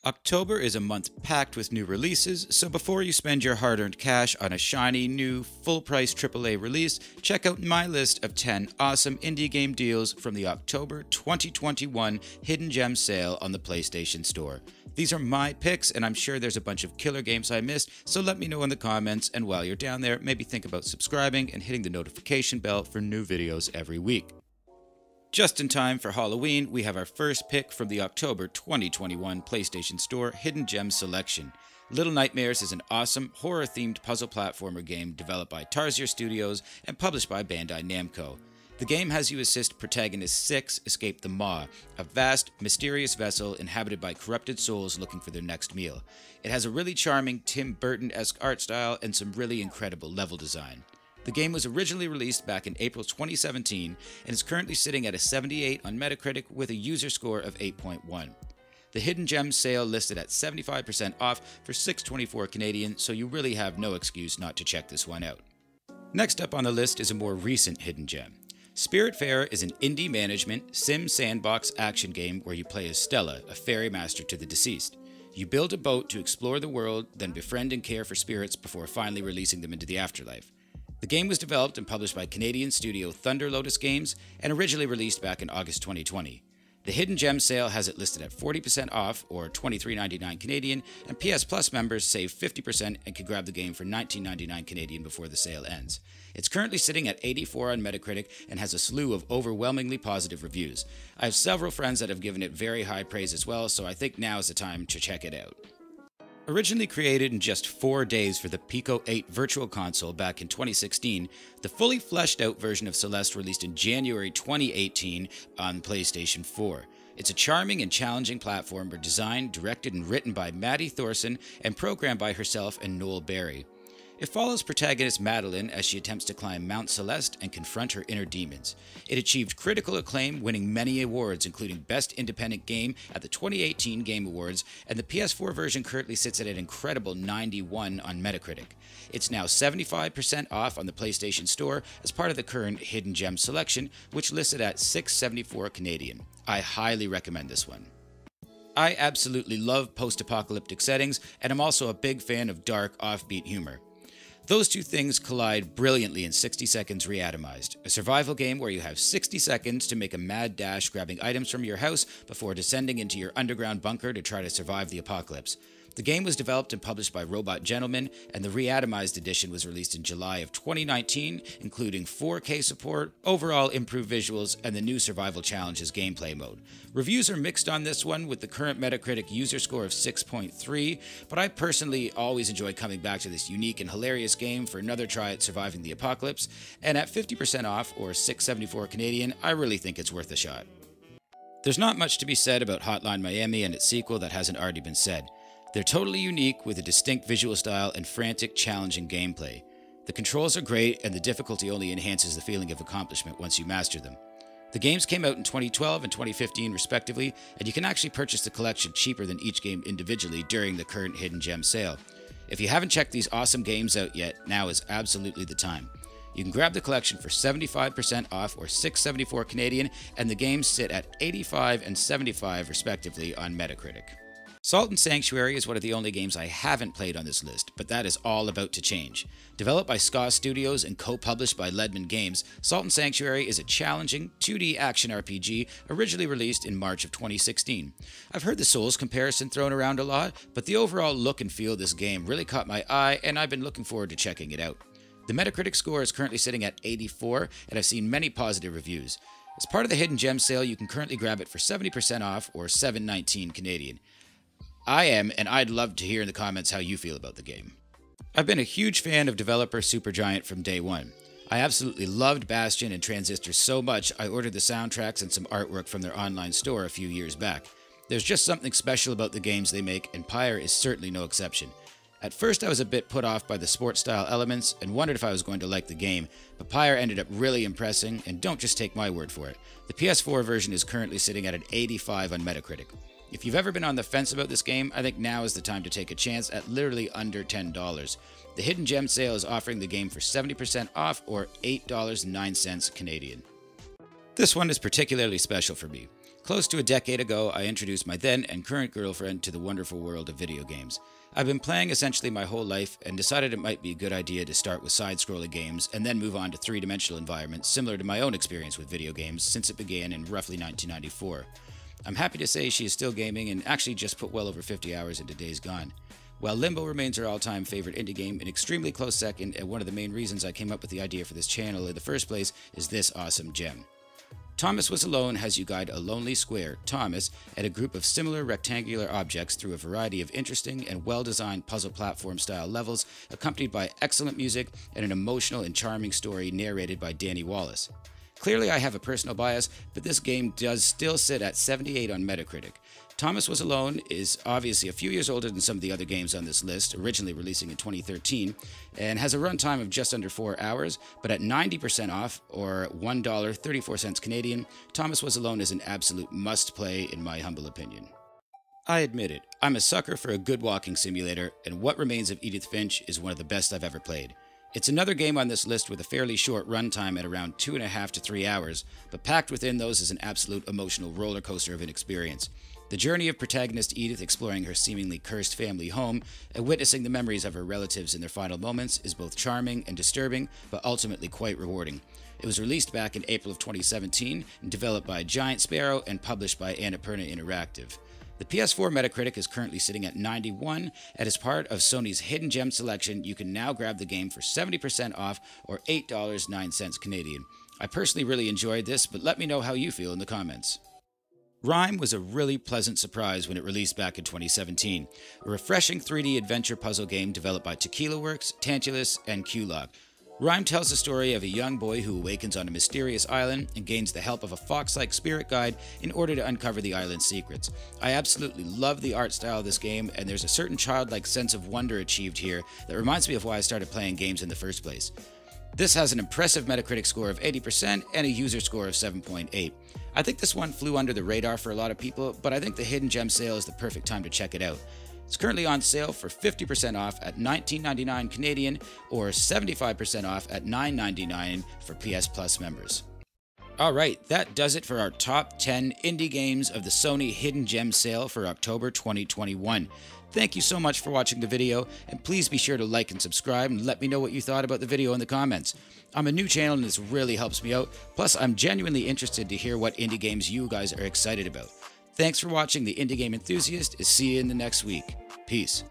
October is a month packed with new releases, so before you spend your hard-earned cash on a shiny, new, full-price AAA release, check out my list of 10 awesome indie game deals from the October 2021 Hidden Gems sale on the PlayStation Store. These are my picks, and I'm sure there's a bunch of killer games I missed, so let me know in the comments, and while you're down there, maybe think about subscribing and hitting the notification bell for new videos every week. Just in time for Halloween, we have our first pick from the October 2021 PlayStation Store Hidden Gems selection. Little Nightmares is an awesome, horror-themed puzzle platformer game developed by Tarsier Studios and published by Bandai Namco. The game has you assist protagonist 6 escape the Maw, a vast, mysterious vessel inhabited by corrupted souls looking for their next meal. It has a really charming Tim Burton-esque art style and some really incredible level design. The game was originally released back in April 2017 and is currently sitting at a 78 on Metacritic with a user score of 8.1. The Hidden Gems sale listed at 75% off for $6.24 Canadian, so you really have no excuse not to check this one out. Next up on the list is a more recent Hidden Gem. Spiritfarer is an indie management, sim sandbox action game where you play as Stella, a fairy master to the deceased. You build a boat to explore the world, then befriend and care for spirits before finally releasing them into the afterlife. The game was developed and published by Canadian studio Thunder Lotus Games and originally released back in August 2020. The Hidden Gem sale has it listed at 40% off or $23.99 Canadian, and PS Plus members save 50% and can grab the game for $19.99 Canadian before the sale ends. It's currently sitting at 84 on Metacritic and has a slew of overwhelmingly positive reviews. I have several friends that have given it very high praise as well, so I think now is the time to check it out. Originally created in just 4 days for the Pico 8 Virtual Console back in 2016, the fully fleshed out version of Celeste released in January 2018 on PlayStation 4. It's a charming and challenging platformer designed, directed, and written by Maddie Thorson and programmed by herself and Noel Barry. It follows protagonist Madeline as she attempts to climb Mount Celeste and confront her inner demons. It achieved critical acclaim, winning many awards, including Best Independent Game at the 2018 Game Awards, and the PS4 version currently sits at an incredible 91 on Metacritic. It's now 75% off on the PlayStation Store as part of the current Hidden Gem selection, which listed at $6.74 Canadian. I highly recommend this one. I absolutely love post-apocalyptic settings, and I'm also a big fan of dark, offbeat humor. Those two things collide brilliantly in 60 Seconds Reatomized, a survival game where you have 60 seconds to make a mad dash grabbing items from your house before descending into your underground bunker to try to survive the apocalypse. The game was developed and published by Robot Gentleman, and the Reatomized edition was released in July of 2019, including 4K support, overall improved visuals, and the new Survival Challenges gameplay mode. Reviews are mixed on this one, with the current Metacritic user score of 6.3, but I personally always enjoy coming back to this unique and hilarious game for another try at surviving the apocalypse, and at 50% off, or $6.74 Canadian, I really think it's worth a shot. There's not much to be said about Hotline Miami and its sequel that hasn't already been said. They're totally unique with a distinct visual style and frantic, challenging gameplay. The controls are great, and the difficulty only enhances the feeling of accomplishment once you master them. The games came out in 2012 and 2015 respectively, and you can actually purchase the collection cheaper than each game individually during the current Hidden Gem sale. If you haven't checked these awesome games out yet, now is absolutely the time. You can grab the collection for 75% off or $6.74 Canadian, and the games sit at 85 and 75 respectively on Metacritic. Salt and Sanctuary is one of the only games I haven't played on this list, but that is all about to change. Developed by Ska Studios and co-published by Ledman Games, Salt and Sanctuary is a challenging 2D action RPG originally released in March of 2016. I've heard the Souls comparison thrown around a lot, but the overall look and feel of this game really caught my eye, and I've been looking forward to checking it out. The Metacritic score is currently sitting at 84, and I've seen many positive reviews. As part of the Hidden Gem sale, you can currently grab it for 70% off or $7.19 Canadian. I am, and I'd love to hear in the comments how you feel about the game. I've been a huge fan of developer Supergiant from day one. I absolutely loved Bastion and Transistor so much I ordered the soundtracks and some artwork from their online store a few years back. There's just something special about the games they make, and Pyre is certainly no exception. At first I was a bit put off by the sport-style elements and wondered if I was going to like the game, but Pyre ended up really impressing, and don't just take my word for it. The PS4 version is currently sitting at an 85 on Metacritic. If you've ever been on the fence about this game, I think now is the time to take a chance at literally under $10. The Hidden Gem sale is offering the game for 70% off or $8.09 Canadian. This one is particularly special for me. Close to a decade ago, I introduced my then and current girlfriend to the wonderful world of video games. I've been playing essentially my whole life and decided it might be a good idea to start with side-scrolling games and then move on to three-dimensional environments similar to my own experience with video games since it began in roughly 1994. I'm happy to say she is still gaming and actually just put well over 50 hours into Days Gone. While Limbo remains her all-time favorite indie game, an extremely close second and one of the main reasons I came up with the idea for this channel in the first place is this awesome gem. Thomas Was Alone has you guide a lonely square, Thomas, and a group of similar rectangular objects through a variety of interesting and well-designed puzzle platform-style levels, accompanied by excellent music and an emotional and charming story narrated by Danny Wallace. Clearly I have a personal bias, but this game does still sit at 78 on Metacritic. Thomas Was Alone is obviously a few years older than some of the other games on this list, originally releasing in 2013, and has a runtime of just under 4 hours, but at 90% off, or $1.34 Canadian, Thomas Was Alone is an absolute must-play in my humble opinion. I admit it, I'm a sucker for a good walking simulator, and What Remains of Edith Finch is one of the best I've ever played. It's another game on this list with a fairly short runtime at around 2.5 to 3 hours, but packed within those is an absolute emotional roller coaster of an experience. The journey of protagonist Edith exploring her seemingly cursed family home and witnessing the memories of her relatives in their final moments is both charming and disturbing, but ultimately quite rewarding. It was released back in April of 2017 and developed by Giant Sparrow and published by Annapurna Interactive. The PS4 Metacritic is currently sitting at 91, and as part of Sony's Hidden Gems selection, you can now grab the game for 70% off or $8.09 Canadian. I personally really enjoyed this, but let me know how you feel in the comments. Rime was a really pleasant surprise when it released back in 2017, a refreshing 3D adventure puzzle game developed by Tequila Works, Tantalus, and Q-Log. Rime tells the story of a young boy who awakens on a mysterious island and gains the help of a fox-like spirit guide in order to uncover the island's secrets. I absolutely love the art style of this game, and there's a certain childlike sense of wonder achieved here that reminds me of why I started playing games in the first place. This has an impressive Metacritic score of 80% and a user score of 7.8. I think this one flew under the radar for a lot of people, but I think the Hidden Gem sale is the perfect time to check it out. It's currently on sale for 50% off at $19.99 Canadian or 75% off at $9.99 for PS Plus members. Alright, that does it for our top 10 indie games of the Sony Hidden Gem sale for October 2021. Thank you so much for watching the video, and please be sure to like and subscribe and let me know what you thought about the video in the comments. I'm a new channel and this really helps me out, plus I'm genuinely interested to hear what indie games you guys are excited about. Thanks for watching The Indie Game Enthusiast, and see you in the next week. Peace.